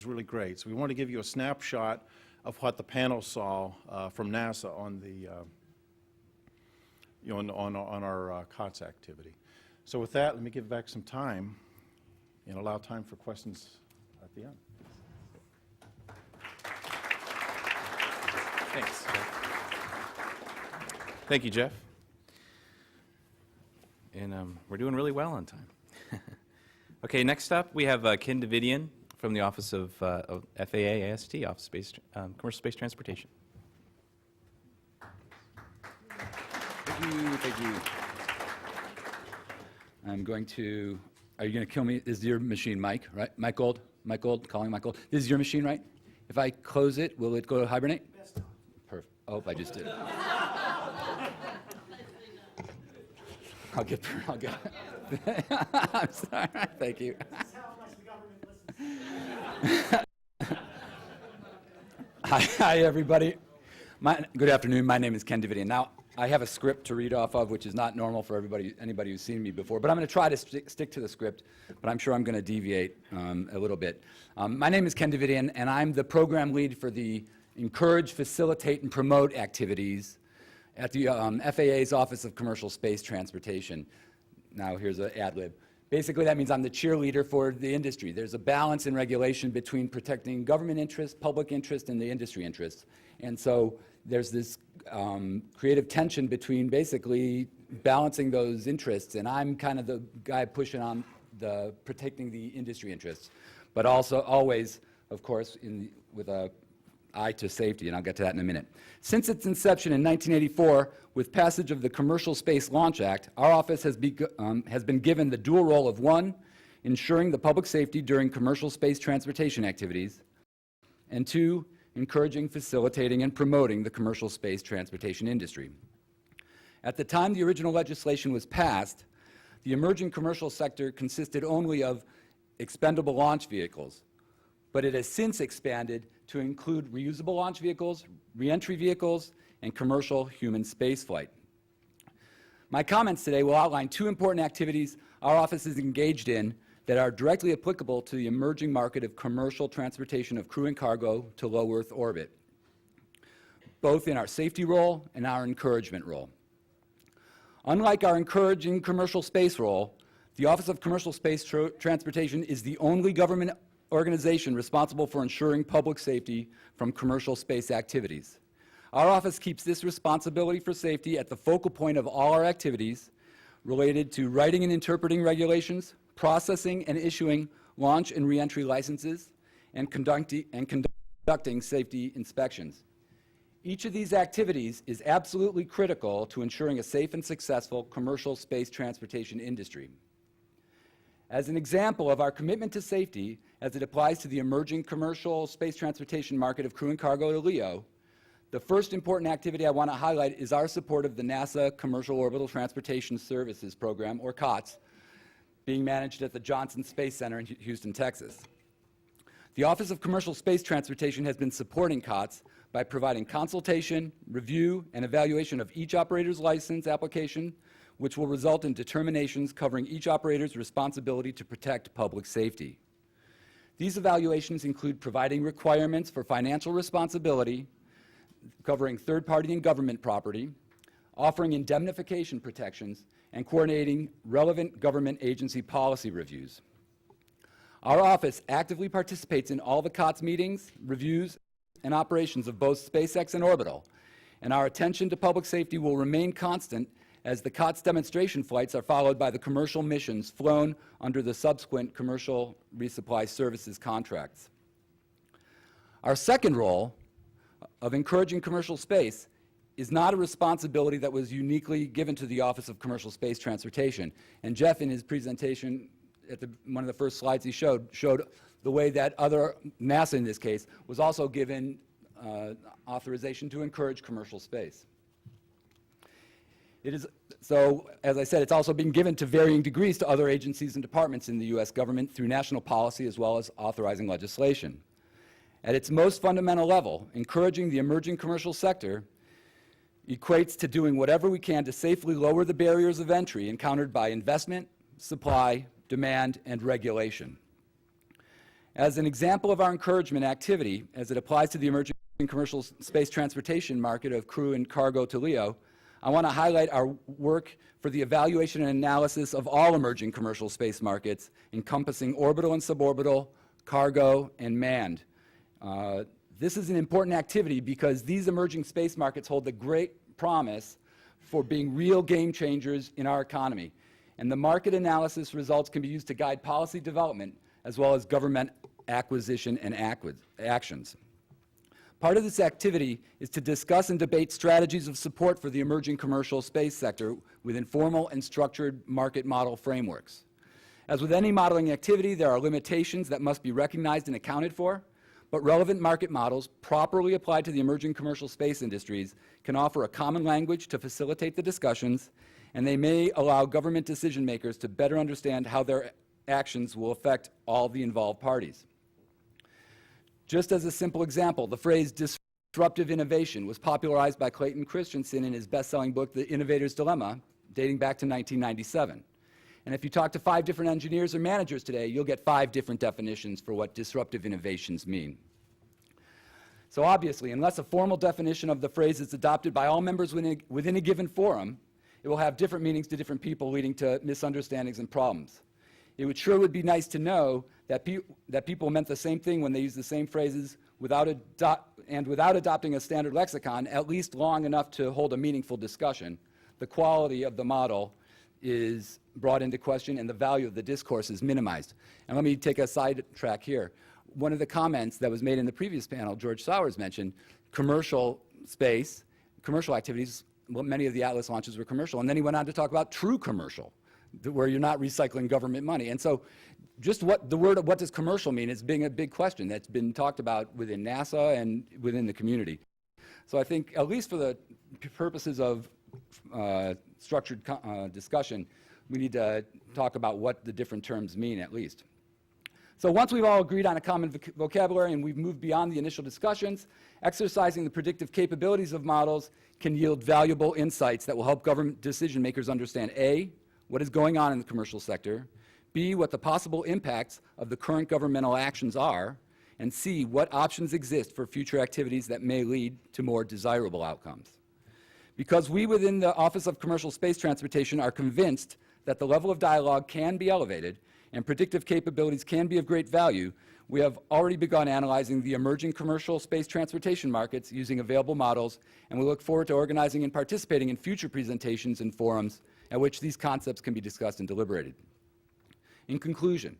really great. So we want to give you a snapshot of what the panel saw from NASA on the on our COTS activity. So with that, let me give back some time and allow time for questions at the end. Thanks. Thank you, Jeff. And we're doing really well on time. Okay, next up we have Ken Davidian from the Office of FAA AST, Office of Space, Commercial Space Transportation. Thank you. I'm going to, are you going to kill me? This is your machine, Mike, right? Mike Gold, calling Mike Gold. This is your machine, right? If I close it, will it go to hibernate? Perfect. Oh, I just did. I'll get. I'm sorry. Thank you. This is how much the government listens. Hi, everybody. Good afternoon. My name is Ken Davidian. Now, I have a script to read off of, which is not normal for anybody who's seen me before. But I'm going to try to stick to the script. But I'm sure I'm going to deviate a little bit. My name is Ken Davidian, and I'm the program lead for the Encourage, Facilitate, and Promote activities at the FAA's Office of Commercial Space Transportation. Now, here's an ad lib. Basically, that means I'm the cheerleader for the industry. There's a balance in regulation between protecting government interests, public interest, and the industry interests. And so there's this creative tension between basically balancing those interests. And I'm kind of the guy pushing on the protecting the industry interests, but also always, of course, with a eye to safety, and I'll get to that in a minute. Since its inception in 1984, with passage of the Commercial Space Launch Act, our office has been given the dual role of, one, ensuring the public safety during commercial space transportation activities, and two, encouraging, facilitating, and promoting the commercial space transportation industry. At the time the original legislation was passed, the emerging commercial sector consisted only of expendable launch vehicles, but it has since expanded to include reusable launch vehicles, reentry vehicles, and commercial human spaceflight. My comments today will outline two important activities our office is engaged in that are directly applicable to the emerging market of commercial transportation of crew and cargo to low Earth orbit, both in our safety role and our encouragement role. Unlike our encouraging commercial space role, the Office of Commercial Space Transportation is the only government organization responsible for ensuring public safety from commercial space activities. Our office keeps this responsibility for safety at the focal point of all our activities related to writing and interpreting regulations, processing and issuing launch and reentry licenses, and conducting safety inspections. Each of these activities is absolutely critical to ensuring a safe and successful commercial space transportation industry. As an example of our commitment to safety as it applies to the emerging commercial space transportation market of crew and cargo to LEO, the first important activity I want to highlight is our support of the NASA Commercial Orbital Transportation Services Program, or COTS, being managed at the Johnson Space Center in Houston, Texas. The Office of Commercial Space Transportation has been supporting COTS by providing consultation, review, and evaluation of each operator's license application, which will result in determinations covering each operator's responsibility to protect public safety. These evaluations include providing requirements for financial responsibility, covering third-party and government property, offering indemnification protections, and coordinating relevant government agency policy reviews. Our office actively participates in all the COTS meetings, reviews, and operations of both SpaceX and Orbital, and our attention to public safety will remain constant as the COTS demonstration flights are followed by the commercial missions flown under the subsequent commercial resupply services contracts. Our second role of encouraging commercial space is not a responsibility that was uniquely given to the Office of Commercial Space Transportation. And Jeff, in his presentation, at one of the first slides he showed the way that NASA in this case, was also given authorization to encourage commercial space. So, as I said, it's also been given to varying degrees to other agencies and departments in the U.S. government through national policy as well as authorizing legislation. At its most fundamental level, encouraging the emerging commercial sector equates to doing whatever we can to safely lower the barriers of entry encountered by investment, supply, demand, and regulation. As an example of our encouragement activity, as it applies to the emerging commercial space transportation market of crew and cargo to LEO, I want to highlight our work for the evaluation and analysis of all emerging commercial space markets, encompassing orbital and suborbital, cargo, and manned. This is an important activity because these emerging space markets hold the great promise for being real game changers in our economy. And the market analysis results can be used to guide policy development as well as government acquisition and actions. Part of this activity is to discuss and debate strategies of support for the emerging commercial space sector within formal and structured market model frameworks. As with any modeling activity, there are limitations that must be recognized and accounted for, but relevant market models, properly applied to the emerging commercial space industries, can offer a common language to facilitate the discussions, and they may allow government decision makers to better understand how their actions will affect all the involved parties. Just as a simple example, the phrase disruptive innovation was popularized by Clayton Christensen in his best-selling book, The Innovator's Dilemma, dating back to 1997. And if you talk to 5 different engineers or managers today, you'll get 5 different definitions for what disruptive innovations mean. So obviously, unless a formal definition of the phrase is adopted by all members within a given forum, it will have different meanings to different people, leading to misunderstandings and problems. It would be nice to know that people meant the same thing when they used the same phrases without adopting a standard lexicon, at least long enough to hold a meaningful discussion. The quality of the model is brought into question and the value of the discourse is minimized. And let me take a sidetrack here. One of the comments that was made in the previous panel, George Sowers mentioned commercial space, commercial activities. Well, many of the Atlas launches were commercial. And then he went on to talk about true commercial, where you're not recycling government money. And so just what does commercial mean is being a big question that's been talked about within NASA and within the community. So I think, at least for the purposes of structured discussion, we need to talk about what the different terms mean, at least. So once we've all agreed on a common vocabulary and we've moved beyond the initial discussions, exercising the predictive capabilities of models can yield valuable insights that will help government decision makers understand A, what is going on in the commercial sector, B, what the possible impacts of the current governmental actions are, and C, what options exist for future activities that may lead to more desirable outcomes. Because we within the Office of Commercial Space Transportation are convinced that the level of dialogue can be elevated and predictive capabilities can be of great value, we have already begun analyzing the emerging commercial space transportation markets using available models, and we look forward to organizing and participating in future presentations and forums at which these concepts can be discussed and deliberated. In conclusion,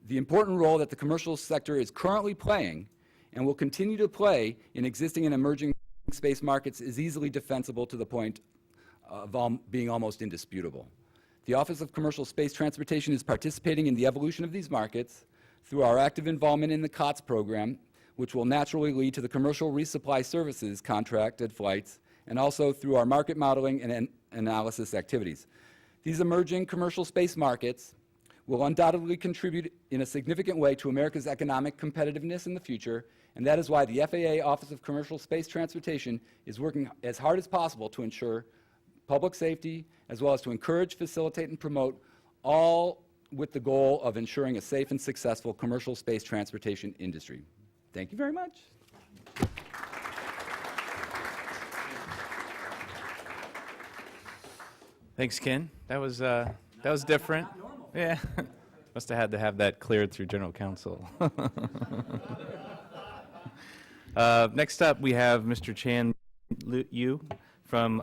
the important role that the commercial sector is currently playing and will continue to play in existing and emerging space markets is easily defensible to the point of being almost indisputable. The Office of Commercial Space Transportation is participating in the evolution of these markets through our active involvement in the COTS program, which will naturally lead to the commercial resupply services contracted flights, and also through our market modeling and analysis activities. These emerging commercial space markets will undoubtedly contribute in a significant way to America's economic competitiveness in the future, and that is why the FAA Office of Commercial Space Transportation is working as hard as possible to ensure public safety, as well as to encourage, facilitate, and promote, all with the goal of ensuring a safe and successful commercial space transportation industry. Thank you very much. Thanks, Ken. That was different. Yeah. Must have had to have that cleared through General Counsel. Next up, we have Mr. Chan Yu from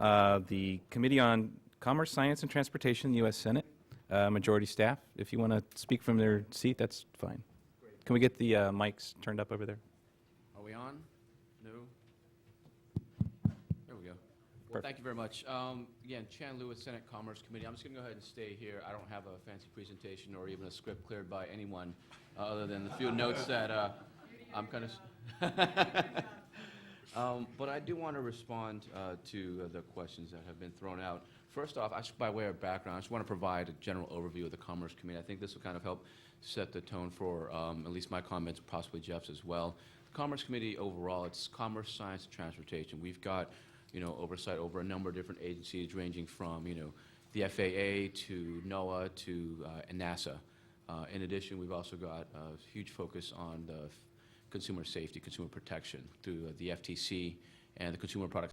the Committee on Commerce, Science, and Transportation, U.S. Senate, Majority Staff. If you want to speak from their seat, that's fine. Great. Can we get the mics turned up over there? Are we on? No? There we go. Well, thank you very much. Again, Chan Lewis, Senate Commerce Committee. I'm just going to go ahead and stay here. I don't have a fancy presentation or even a script cleared by anyone other than the few notes that I'm kind of... but I do want to respond to the questions that have been thrown out. First off, by way of background, I just want to provide a general overview of the Commerce Committee. I think this will kind of help set the tone for at least my comments, possibly Jeff's as well. The Commerce Committee overall, it's commerce, science, and transportation. We've got, oversight over a number of different agencies ranging from, the FAA to NOAA to NASA. In addition, we've also got a huge focus on the consumer safety, consumer protection through the FTC and the Consumer Product